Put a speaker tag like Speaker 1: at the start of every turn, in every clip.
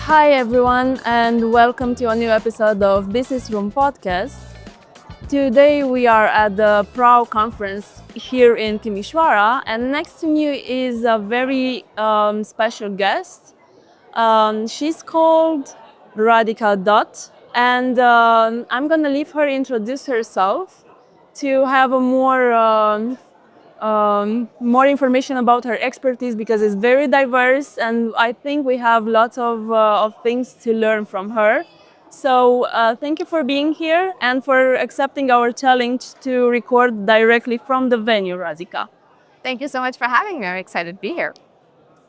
Speaker 1: Hi everyone, and welcome to a new episode of Businessroom podcast. Today we are at the PRAO conference here in Timișoara, and next to me is a very special guest. She's called Radhika Dutt, and I'm gonna leave her introduce herself to have a more information about her expertise because it's very diverse, and I think we have lots of things to learn from her. So thank you for being here and for accepting our challenge to record directly from the venue, Radhika.
Speaker 2: Thank you so much for having me. I'm excited to be here.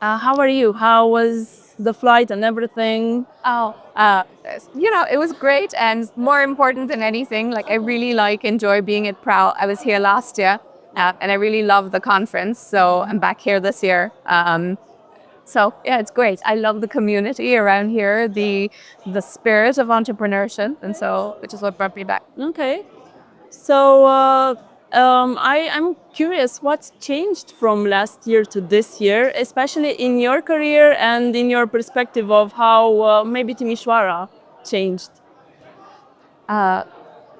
Speaker 1: How are you? How was the flight and everything?
Speaker 2: It was great, and more important than anything, I really enjoy being at PRAO. I was here last year, and I really love the conference, so I'm back here this year. It's great. I love the community around here, the spirit of entrepreneurship, and so which is what brought me back.
Speaker 1: Okay. So I'm curious what's changed from last year to this year, especially in your career and in your perspective of how maybe Timișoara changed.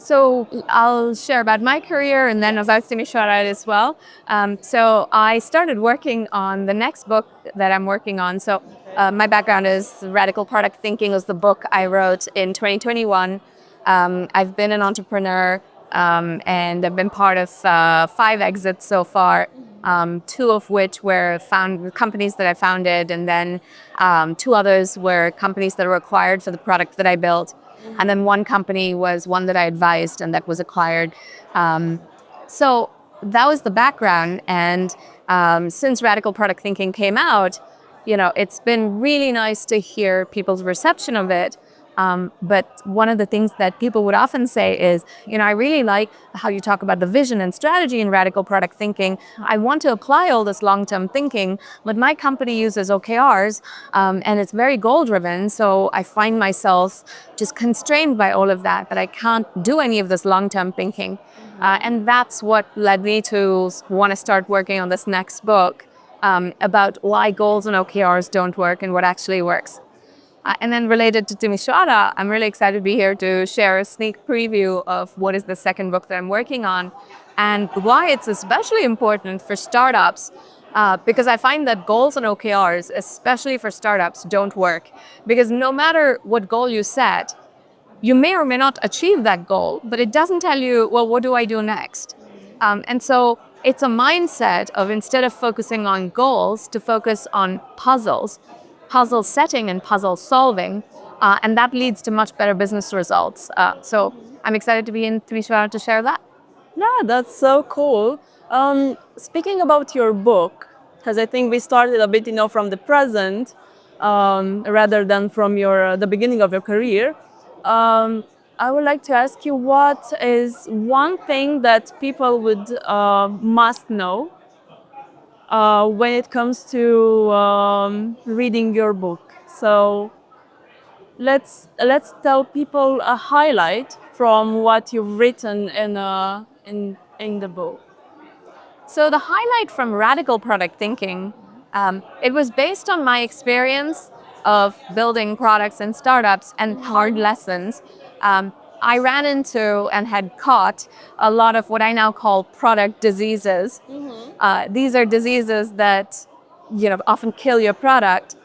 Speaker 2: So I'll share about my career and then about Timișoara as well. So I started working on the next book that I'm working on. So my background is Radical Product Thinking was the book I wrote in 2021. I've been an entrepreneur and I've been part of 5 exits so far. 2 of which were companies that I founded, and then 2 others were companies that were acquired for the product that I built. And then 1 company was one that I advised and that was acquired. So that was the background. And since Radical Product Thinking came out, it's been really nice to hear people's reception of it. But one of the things that people would often say is, I really like how you talk about the vision and strategy in Radical Product Thinking. I want to apply all this long-term thinking, but my company uses OKRs and it's very goal-driven. So I find myself just constrained by all of that I can't do any of this long-term thinking. And that's what led me to want to start working on this next book about why goals and OKRs don't work and what actually works. And then related to Timișoara, I'm really excited to be here to share a sneak preview of what is the second book that I'm working on and why it's especially important for startups. Because I find that goals and OKRs, especially for startups, don't work. Because no matter what goal you set, you may or may not achieve that goal, but it doesn't tell you, well, what do I do next? And so it's a mindset of, instead of focusing on goals, to focus on puzzle setting and puzzle solving, and that leads to much better business results. So I'm excited to be in Timișoara to share that.
Speaker 1: Yeah, that's so cool. Speaking about your book, because I think we started a bit, from the present rather than from the beginning of your career. I would like to ask you, what is one thing that people would must know when it comes to reading your book? So let's tell people a highlight from what you've written in the book.
Speaker 2: So the highlight from Radical Product Thinking, it was based on my experience of building products and startups and hard lessons. I ran into and had caught a lot of what I now call product diseases. These are diseases that often kill your product.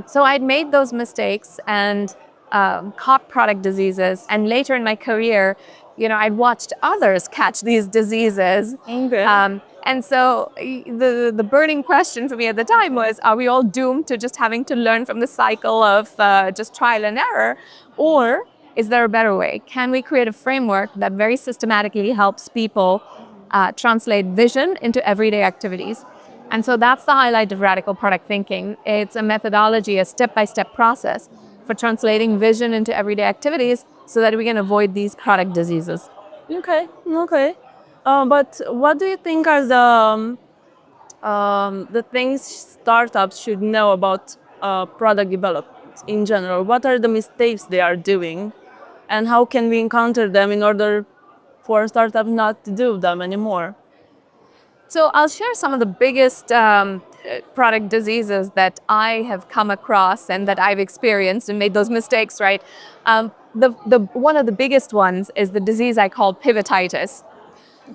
Speaker 2: So I'd made those mistakes and caught product diseases. And later in my career, I'd watched others catch these diseases.
Speaker 1: Okay.
Speaker 2: And so the burning question for me at the time was, are we all doomed to just having to learn from the cycle of just trial and error? Or is there a better way? Can we create a framework that very systematically helps people translate vision into everyday activities? And so that's the highlight of Radical Product Thinking. It's a methodology, a step-by-step process for translating vision into everyday activities so that we can avoid these product diseases.
Speaker 1: Okay. But what do you think are the things startups should know about product development in general? What are the mistakes they are doing, and how can we encounter them in order for startups not to do them anymore?
Speaker 2: So I'll share some of the biggest product diseases that I have come across and that I've experienced and made those mistakes, right? The one of the biggest ones is the disease I call pivotitis.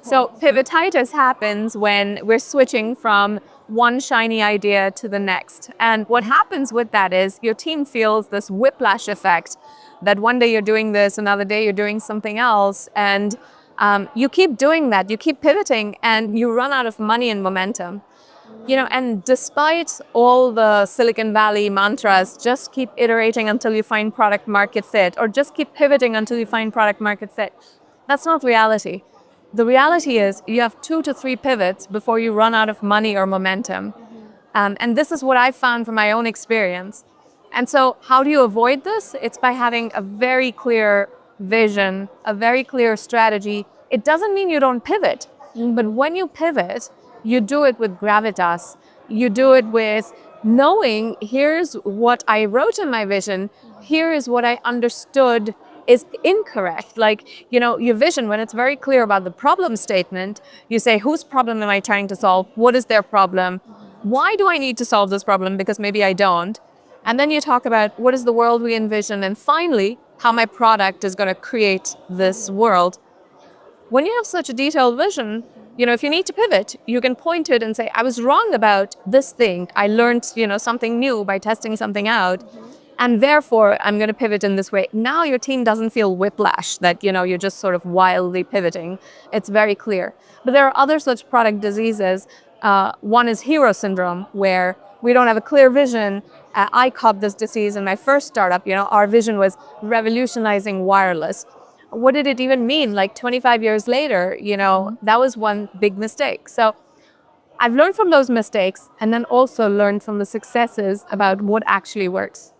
Speaker 2: So pivotitis happens when we're switching from one shiny idea to the next. And what happens with that is your team feels this whiplash effect that one day you're doing this, another day you're doing something else. And you keep doing that, you keep pivoting, and you run out of money and momentum. And despite all the Silicon Valley mantras, just keep iterating until you find product market fit, or just keep pivoting until you find product market fit. That's not reality. The reality is you have 2 to 3 pivots before you run out of money or momentum. And this is what I found from my own experience. And so how do you avoid this? It's by having a very clear vision, a very clear strategy. It doesn't mean you don't pivot, but when you pivot, you do it with gravitas. You do it with knowing, here's what I wrote in my vision, here is what I understood is incorrect. Like, your vision, when it's very clear about the problem statement, you say, whose problem am I trying to solve? What is their problem? Why do I need to solve this problem? Because maybe I don't. And then you talk about what is the world we envision, and finally, how my product is going to create this world. When you have such a detailed vision, if you need to pivot, you can point to it and say, I was wrong about this thing. I learned, something new by testing something out. And therefore, I'm going to pivot in this way. Now your team doesn't feel whiplash that, you're just sort of wildly pivoting. It's very clear. But there are other such product diseases. One is hero syndrome, where we don't have a clear vision. I caught this disease in my first startup. Our vision was revolutionizing wireless. What did it even mean? Like 25 years later, that was one big mistake. So I've learned from those mistakes, and then also learned from the successes about what actually works.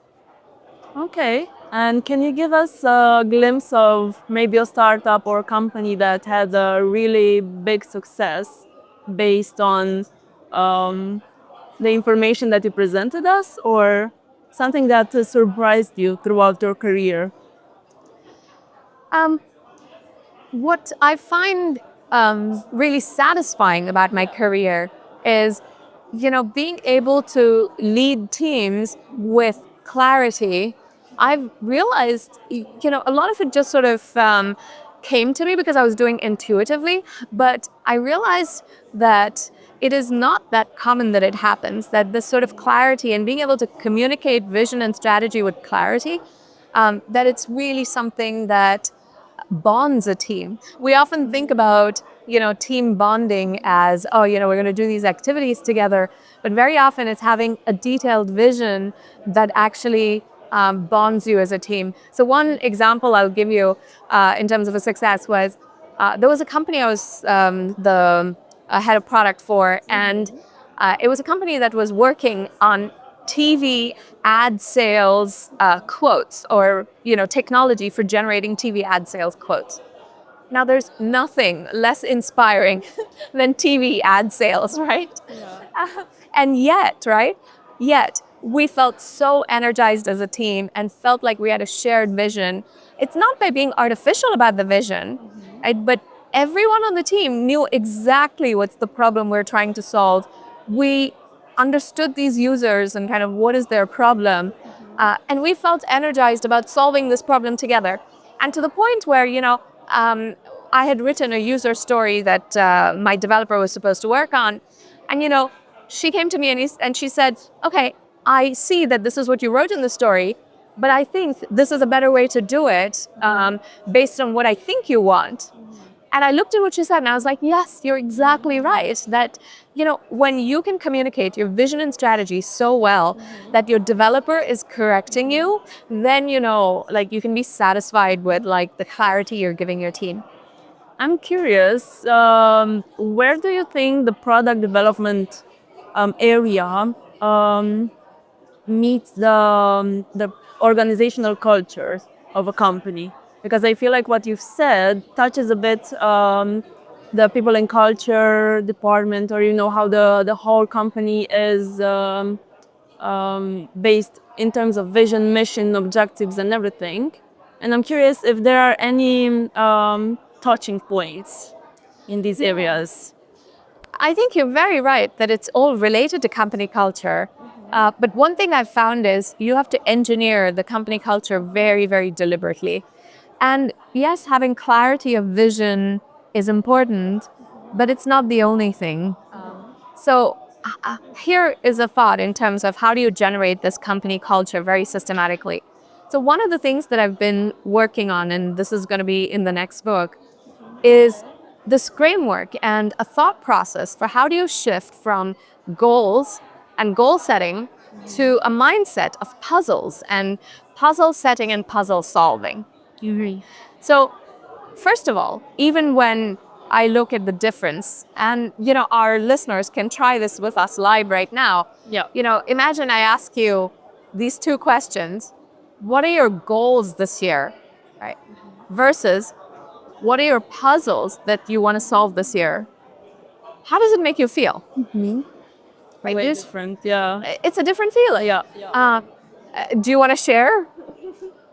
Speaker 1: Okay. And can you give us a glimpse of maybe a startup or company that had a really big success based on um, the information that you presented us, or something that surprised you throughout your career?
Speaker 2: Um, What I find really satisfying about my career is, being able to lead teams with clarity. I've realized, a lot of it just sort of came to me because I was doing intuitively, but I realized that it is not that common that it happens, that this sort of clarity and being able to communicate vision and strategy with clarity, that it's really something that bonds a team. We often think about, team bonding as, oh, we're going to do these activities together. But very often it's having a detailed vision that actually bonds you as a team. So one example I'll give you in terms of a success was there was a company I was the head of product for, and it was a company that was working on TV ad sales quotes, or technology for generating TV ad sales quotes. Now, there's nothing less inspiring than TV ad sales, right? And yet, right? Yet, we felt so energized as a team and felt like we had a shared vision. It's not by being artificial about the vision, right? But everyone on the team knew exactly what's the problem we're trying to solve. We understood these users and kind of what is their problem. And we felt energized about solving this problem together. And to the point where, I had written a user story that my developer was supposed to work on. And, she came to me and she said, okay, I see that this is what you wrote in the story, but I think this is a better way to do it based on what I think you want. And I looked at what she said and I was like, yes, you're exactly right. That, when you can communicate your vision and strategy so well that your developer is correcting you, then, like you can be satisfied with like the clarity you're giving your team.
Speaker 1: I'm curious, where do you think the product development area meets the organizational culture of a company? Because I feel like what you've said touches a bit the people and culture department, or how the whole company is based in terms of vision, mission, objectives, and everything. And I'm curious if there are any touching points in these areas.
Speaker 2: I think you're very right that it's all related to company culture. But one thing I've found is you have to engineer the company culture very, very deliberately. And yes, having clarity of vision is important, but it's not the only thing. So here is a thought in terms of how do you generate this company culture very systematically. So one of the things that I've been working on, and this is going to be in the next book, is this framework and a thought process for how do you shift from goals and goal setting to a mindset of puzzles and puzzle setting and puzzle solving. So first of all, even when I look at the difference, and our listeners can try this with us live right now.
Speaker 1: Yeah.
Speaker 2: Imagine I ask you these two questions. What are your goals this year? Right. Versus what are your puzzles that you want to solve this year? How does it make you feel? Right.
Speaker 1: Way different. Yeah.
Speaker 2: It's a different feeling.
Speaker 1: Yeah.
Speaker 2: Do you want to share?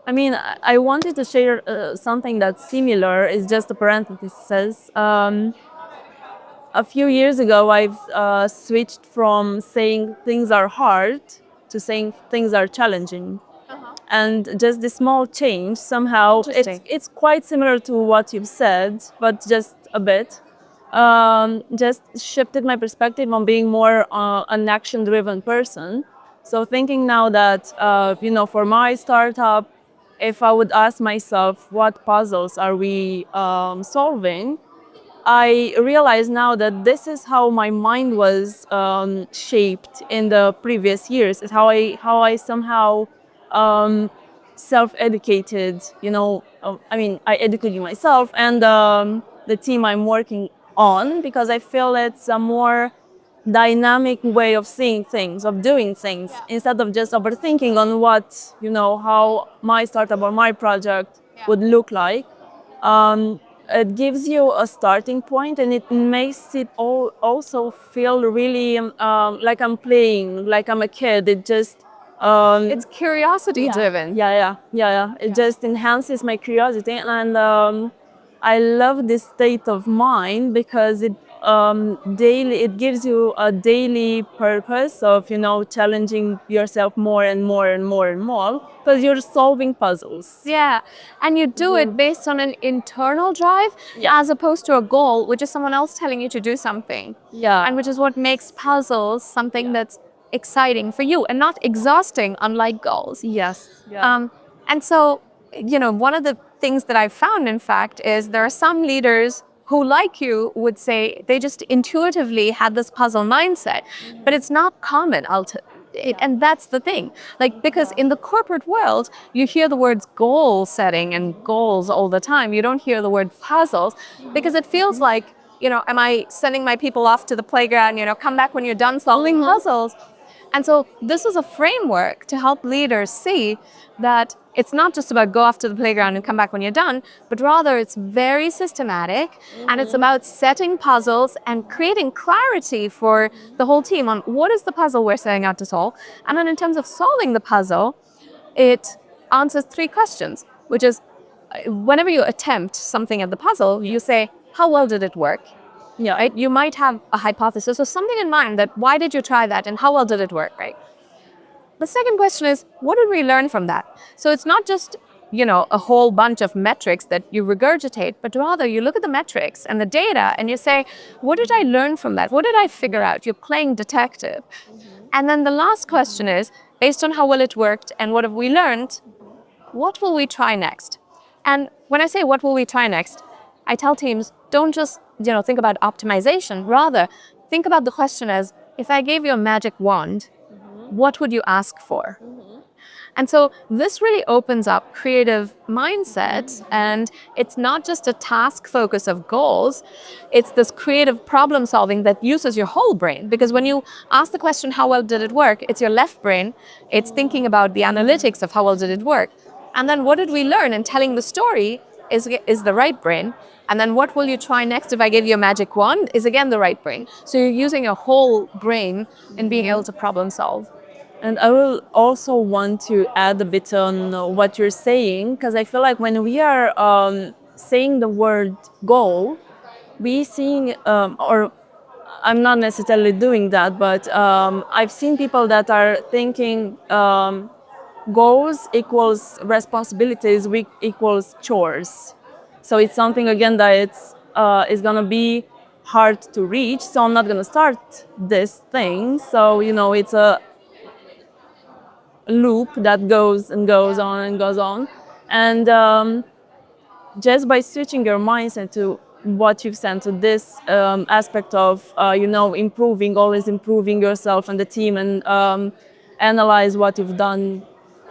Speaker 1: I mean, I wanted to share something that's similar. It's just a parenthesis. A few years ago, I've switched from saying things are hard to saying things are challenging. And just this small change, somehow,
Speaker 2: Interesting.
Speaker 1: it's quite similar to what you've said, but just a bit. Just shifted my perspective on being more an action-driven person. So thinking now that, for my startup, if I would ask myself what puzzles are we solving, I realize now that this is how my mind was shaped in the previous years. It's how I somehow um, self-educated. I mean, I educated myself and the team I'm working on because I feel it's a more dynamic way of seeing things, of doing things, instead of just overthinking on how my startup or my project would look like. It gives you a starting point and it makes it also feel really like I'm playing, like I'm a kid. It just
Speaker 2: It's curiosity driven.
Speaker 1: yeah. It just enhances my curiosity, and I love this state of mind because it gives you a daily purpose of challenging yourself more and more and more and more because you're solving puzzles.
Speaker 2: Yeah. And you do it based on an internal drive as opposed to a goal, which is someone else telling you to do something.
Speaker 1: Yeah.
Speaker 2: And which is what makes puzzles something that's exciting for you and not exhausting, unlike goals.
Speaker 1: Yes. Yeah.
Speaker 2: And so, one of the things that I've found, in fact, is there are some leaders who, like you, would say they just intuitively had this puzzle mindset, but it's not common. And that's the thing. Like, because in the corporate world, you hear the words goal setting and goals all the time. You don't hear the word puzzles because it feels like, am I sending my people off to the playground, come back when you're done solving puzzles? And so this is a framework to help leaders see that it's not just about go off to the playground and come back when you're done, but rather it's very systematic and it's about setting puzzles and creating clarity for the whole team on what is the puzzle we're setting out to solve. And then in terms of solving the puzzle, it answers three questions, which is whenever you attempt something at the puzzle, you say, how well did it work?
Speaker 1: Yeah.
Speaker 2: Right? You might have a hypothesis or something in mind that why did you try that and how well did it work, right? The second question is, what did we learn from that? So it's not just, a whole bunch of metrics that you regurgitate, but rather you look at the metrics and the data and you say, what did I learn from that? What did I figure out? You're playing detective. And then the last question is, based on how well it worked and what have we learned, what will we try next? And when I say what will we try next, I tell teams, don't just think about optimization. Rather, think about the question as, if I gave you a magic wand, what would you ask for? And so this really opens up creative mindsets, and it's not just a task focus of goals, it's this creative problem solving that uses your whole brain. Because when you ask the question, how well did it work? It's your left brain. It's thinking about the analytics of how well did it work. And then what did we learn? And telling the story is the right brain. And then what will you try next if I give you a magic wand is again the right brain. So you're using your whole brain in being able to problem solve.
Speaker 1: And I will also want to add a bit on what you're saying, because I feel like when we are saying the word goal, we seeing or I'm not necessarily doing that, but I've seen people that are thinking goals equals responsibilities, equals chores. So it's something again that is gonna be hard to reach. So I'm not gonna start this thing. So it's a loop that goes and goes on and goes on, and just by switching your mindset to what you've said to this aspect of improving, always improving yourself and the team, and analyze what you've done,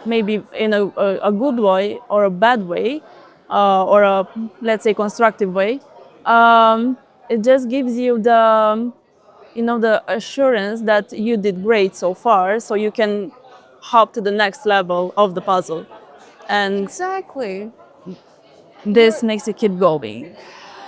Speaker 1: maybe in a good way or a bad way, or a, let's say, constructive way. It just gives you the assurance that you did great so far, so you can hop to the next level of the puzzle, and
Speaker 2: Exactly.
Speaker 1: this makes you keep going.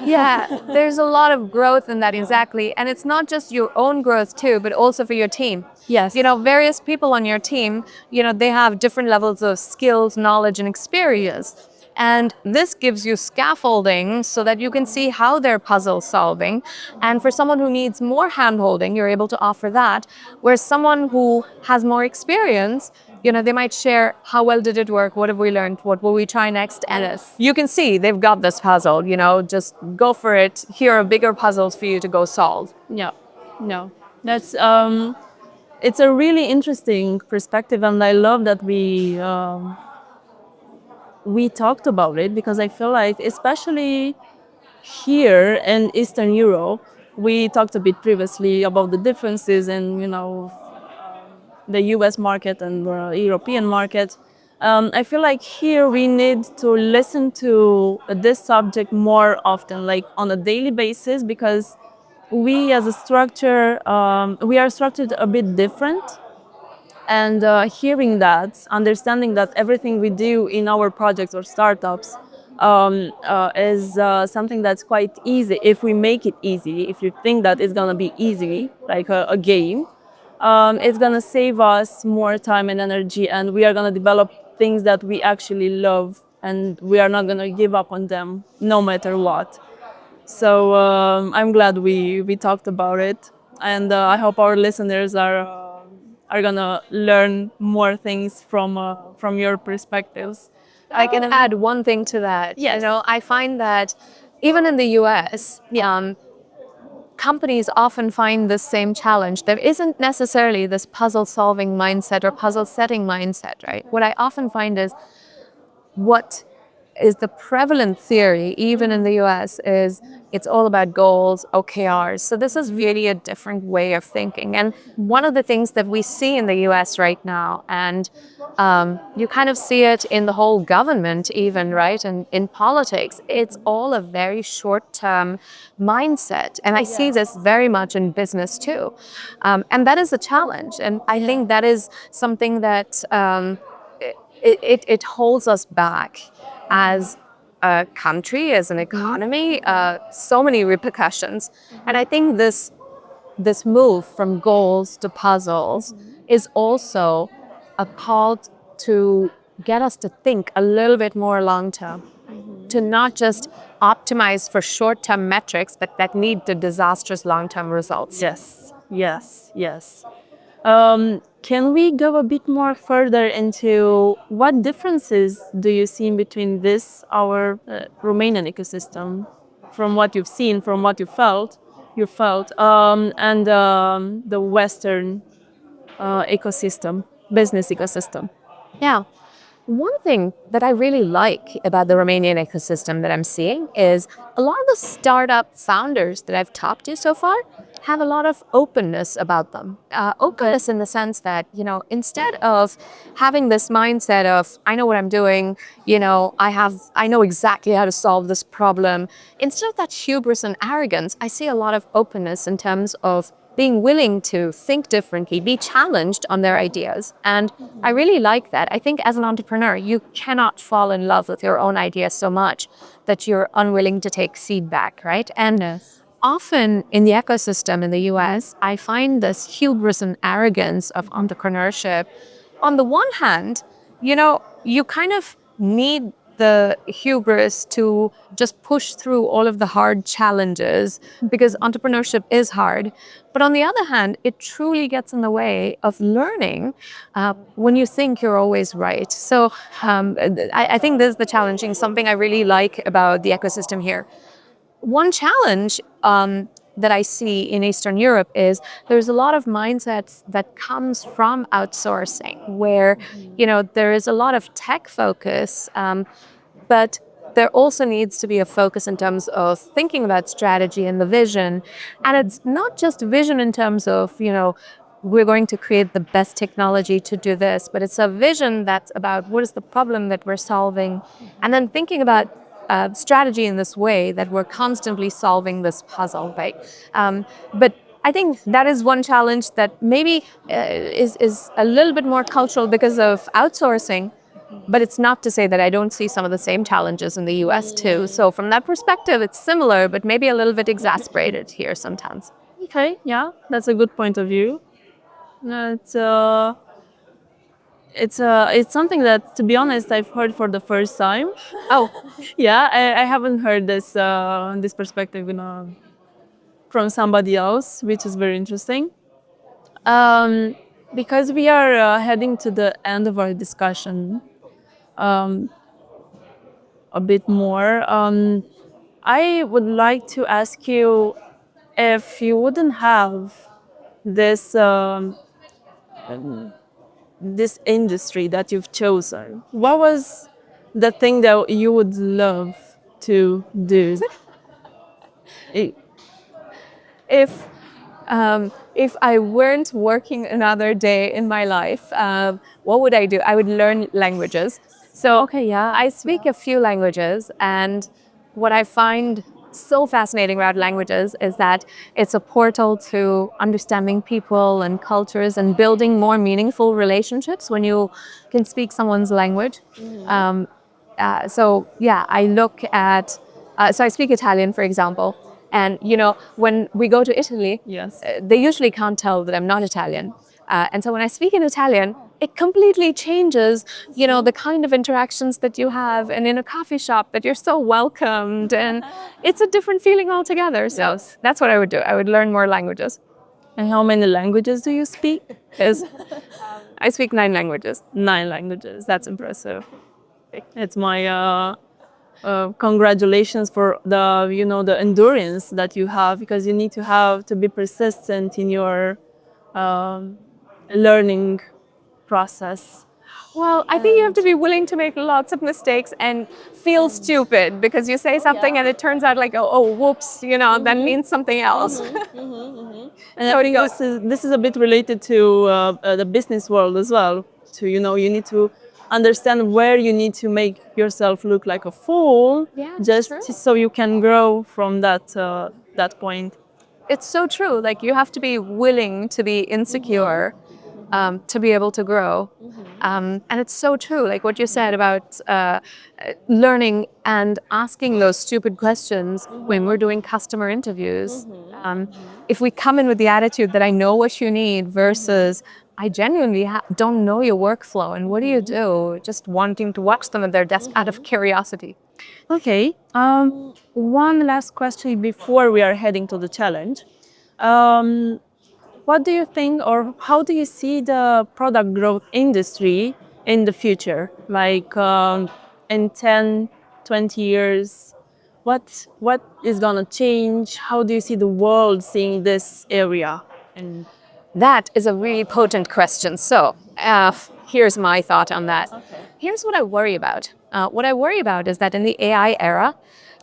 Speaker 2: Yeah, there's a lot of growth in that, exactly. And it's not just your own growth too, but also for your team.
Speaker 1: Yes.
Speaker 2: Various people on your team, they have different levels of skills, knowledge, and experience. And this gives you scaffolding so that you can see how they're puzzle solving. And for someone who needs more handholding, you're able to offer that. Whereas someone who has more experience, they might share how well did it work, what have we learned, what will we try next, and you can see they've got this puzzle. Just go for it. Here are bigger puzzles for you to go solve.
Speaker 1: Yeah. No. That's it's a really interesting perspective, and I love that we talked about it, because I feel like, especially here in Eastern Europe, we talked a bit previously about the differences in the US market and the European market. I feel like here we need to listen to this subject more often, like on a daily basis, because we as a structure, we are structured a bit different. And hearing that, understanding that everything we do in our projects or startups is something that's quite easy. If we make it easy, if you think that it's gonna be easy, like a game, it's gonna save us more time and energy, and we are gonna develop things that we actually love, and we are not gonna give up on them no matter what. So I'm glad we talked about it, and I hope our listeners are gonna learn more things from your perspectives.
Speaker 2: I can add one thing to that.
Speaker 1: Yes.
Speaker 2: I find that even in the US, companies often find the same challenge. There isn't necessarily this puzzle solving mindset or puzzle setting mindset, right? What I often find is what is the prevalent theory, even in the US, is it's all about goals, OKRs. So this is really a different way of thinking. And one of the things that we see in the US right now, and you kind of see it in the whole government even, right? And in politics, it's all a very short-term mindset. And I see this very much in business too. And that is a challenge. And I think that is something that it holds us back as a country, as an economy, so many repercussions. And I think this move from goals to puzzles is also a call to get us to think a little bit more long term, to not just optimize for short term metrics, but that need the disastrous long term results.
Speaker 1: Yes, yes, yes. Can we go a bit more further into what differences do you see in between our Romanian ecosystem, from what you've seen, from what and the Western ecosystem, business ecosystem?
Speaker 2: Yeah. One thing that I really like about the Romanian ecosystem that I'm seeing is a lot of the startup founders that I've talked to so far have a lot of openness about them. Openness in the sense that, instead of having this mindset of, I know what I'm doing, I know exactly how to solve this problem. Instead of that hubris and arrogance, I see a lot of openness in terms of being willing to think differently, be challenged on their ideas. And I really like that. I think as an entrepreneur, you cannot fall in love with your own ideas so much that you're unwilling to take feedback, right? And
Speaker 1: Yes.
Speaker 2: often in the ecosystem in the US, I find this hubris and arrogance of entrepreneurship. On the one hand, you kind of need the hubris to just push through all of the hard challenges, because entrepreneurship is hard. But on the other hand, it truly gets in the way of learning when you think you're always right. So I think this is the challenging, something I really like about the ecosystem here. One challenge that I see in Eastern Europe is there's a lot of mindsets that comes from outsourcing, where there is a lot of tech focus, but there also needs to be a focus in terms of thinking about strategy and the vision. And it's not just vision in terms of, we're going to create the best technology to do this, but it's a vision that's about what is the problem that we're solving. And then thinking about strategy in this way that we're constantly solving this puzzle, right? But I think that is one challenge that maybe is a little bit more cultural because of outsourcing. But it's not to say that I don't see some of the same challenges in the US too. So from that perspective, it's similar, but maybe a little bit exasperated here sometimes.
Speaker 1: Okay, yeah, that's a good point of view. It's it's something that, to be honest, I've heard for the first time.
Speaker 2: Oh,
Speaker 1: Yeah, I haven't heard this perspective, from somebody else, which is very interesting. Um, because we are heading to the end of our discussion, um, a bit more. I would like to ask you, if you wouldn't have this this industry that you've chosen, what was the thing that you would love to do? I-
Speaker 2: if if I weren't working another day in my life, what would I do? I would learn languages. So
Speaker 1: Okay, yeah.
Speaker 2: I speak a few languages, and what I find so fascinating about languages is that it's a portal to understanding people and cultures and building more meaningful relationships when you can speak someone's language. Um, so yeah, I look at, so I speak Italian, for example, and when we go to Italy,
Speaker 1: Yes.
Speaker 2: they usually can't tell that I'm not Italian. And so when I speak in Italian, it completely changes, the kind of interactions that you have, and in a coffee shop that you're so welcomed, and it's a different feeling altogether. So that's what I would do. I would learn more languages.
Speaker 1: And how many languages do you speak? Is
Speaker 2: I speak 9 languages.
Speaker 1: 9 languages. That's impressive. It's my congratulations for the endurance that you have, because you need to have to be persistent in your um, learning process.
Speaker 2: Well, I think you have to be willing to make lots of mistakes and feel stupid because you say something and it turns out like, oh, whoops, that means something else.
Speaker 1: And I think this is a bit related to the business world as well. To you need to understand where you need to make yourself look like a fool,
Speaker 2: Yeah,
Speaker 1: just
Speaker 2: true.
Speaker 1: so you can grow from that point.
Speaker 2: It's so true. Like you have to be willing to be insecure to be able to grow. And it's so true. Like what you said about learning and asking those stupid questions when we're doing customer interviews. If we come in with the attitude that I know what you need versus I genuinely don't know your workflow and what do you do? Just wanting to watch them at their desk out of curiosity.
Speaker 1: Okay. One last question before we are heading to the challenge. Um, what do you think, or how do you see the product growth industry in the future? Like in 10, 20 years, what is gonna change? How do you see the world seeing this area? And
Speaker 2: That is a really potent question. So here's my thought on that. Here's what I worry about. What I worry about is that in the AI era,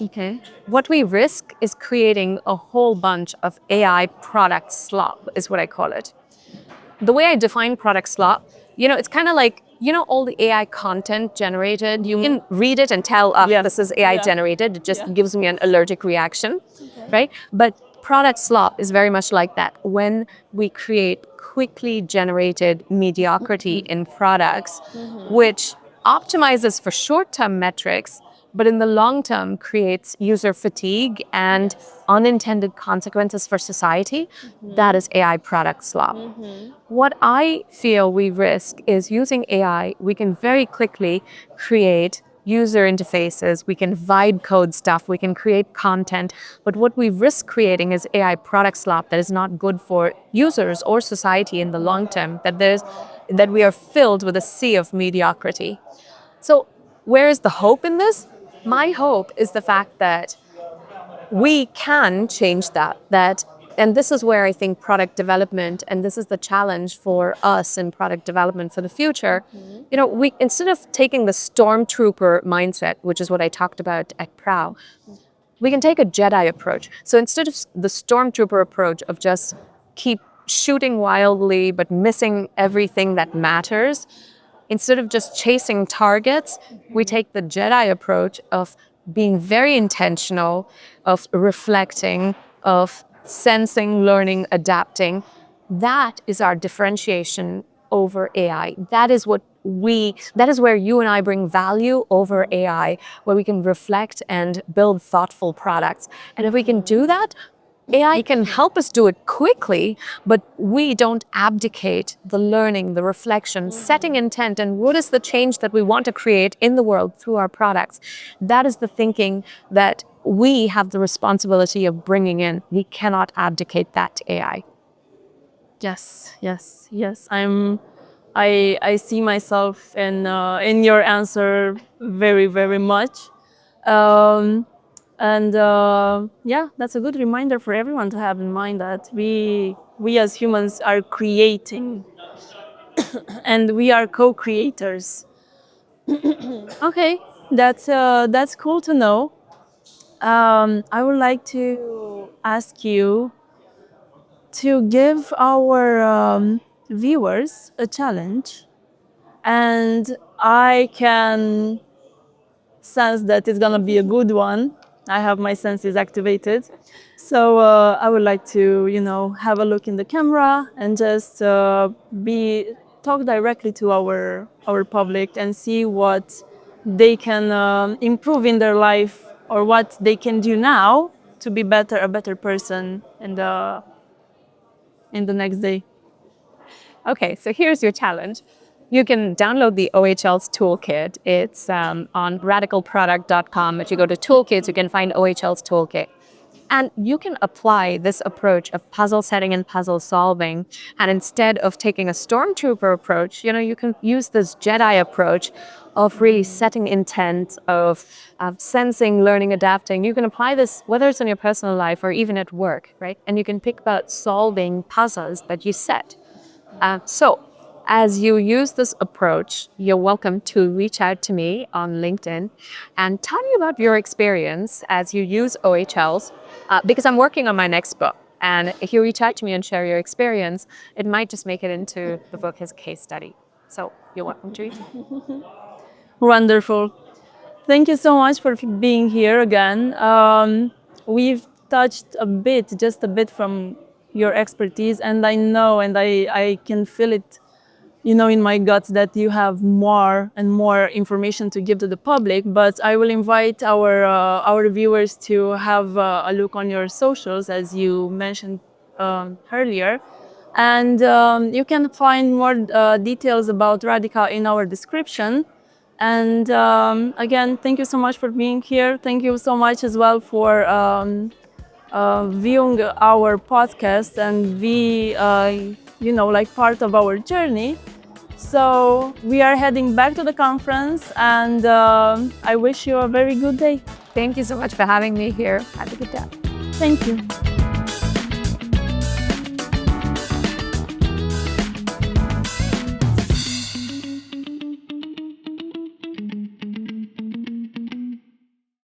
Speaker 1: okay.
Speaker 2: what we risk is creating a whole bunch of AI product slop, is what I call it. The way I define product slop, it's kind of like, all the AI content generated. You can read it and tell,
Speaker 1: Yes.
Speaker 2: this is AI
Speaker 1: Yeah.
Speaker 2: generated. It just
Speaker 1: Yeah.
Speaker 2: gives me an allergic reaction, right? But product slop is very much like that. When we create quickly generated mediocrity in products, which optimizes for short-term metrics, but in the long term creates user fatigue and unintended consequences for society, that is AI product slop. What I feel we risk is using AI, we can very quickly create user interfaces, we can vibe code stuff, we can create content. But what we risk creating is AI product slop that is not good for users or society in the long term, that we are filled with a sea of mediocrity. So where is the hope in this? My hope is the fact that we can change that, and this is where I think product development, and this is the challenge for us in product development for the future. We, instead of taking the stormtrooper mindset, which is what I talked about at Prow, we can take a Jedi approach. So instead of the stormtrooper approach of just keep shooting wildly but missing everything that matters, instead of just chasing targets, we take the Jedi approach of being very intentional, of reflecting, of sensing, learning, adapting. That is our differentiation over AI. That is where you and I bring value over AI, where we can reflect and build thoughtful products. And if we can do that, AI can help us do it quickly, but we don't abdicate the learning, the reflection, setting intent, and what is the change that we want to create in the world through our products. That is the thinking that we have the responsibility of bringing in. We cannot abdicate that to AI.
Speaker 1: Yes, yes, yes. I see myself in your answer very, very much. Um, and yeah, that's a good reminder for everyone to have in mind that we as humans are creating and we are co-creators. Okay, that's cool to know. I would like to ask you to give our viewers a challenge, and I can sense that it's gonna be a good one. I have my senses activated. So I would like to, have a look in the camera and just be talk directly to our public and see what they can improve in their life or what they can do now to be a better person in the next day.
Speaker 2: Okay, so here's your challenge. You can download the OHL's toolkit. It's on radicalproduct.com. If you go to toolkits, you can find OHL's toolkit. And you can apply this approach of puzzle setting and puzzle solving. And instead of taking a stormtrooper approach, you can use this Jedi approach of really setting intent, of sensing, learning, adapting. You can apply this whether it's in your personal life or even at work, right? And you can pick about solving puzzles that you set. So as you use this approach, you're welcome to reach out to me on LinkedIn and tell me about your experience as you use OHLs, because I'm working on my next book. And if you reach out to me and share your experience, it might just make it into the book as a case study. So you're welcome to reach out.
Speaker 1: Wonderful. Thank you so much for being here again. We've touched just a bit from your expertise, and I know and I can feel it, in my guts that you have more and more information to give to the public. But I will invite our viewers to have a look on your socials, as you mentioned earlier. And you can find more details about Radhika in our description. And again, thank you so much for being here. Thank you so much as well for viewing our podcast and be, like part of our journey. So we are heading back to the conference, and I wish you a very good day.
Speaker 2: Thank you so much for having me here. Have a good day.
Speaker 1: Thank you.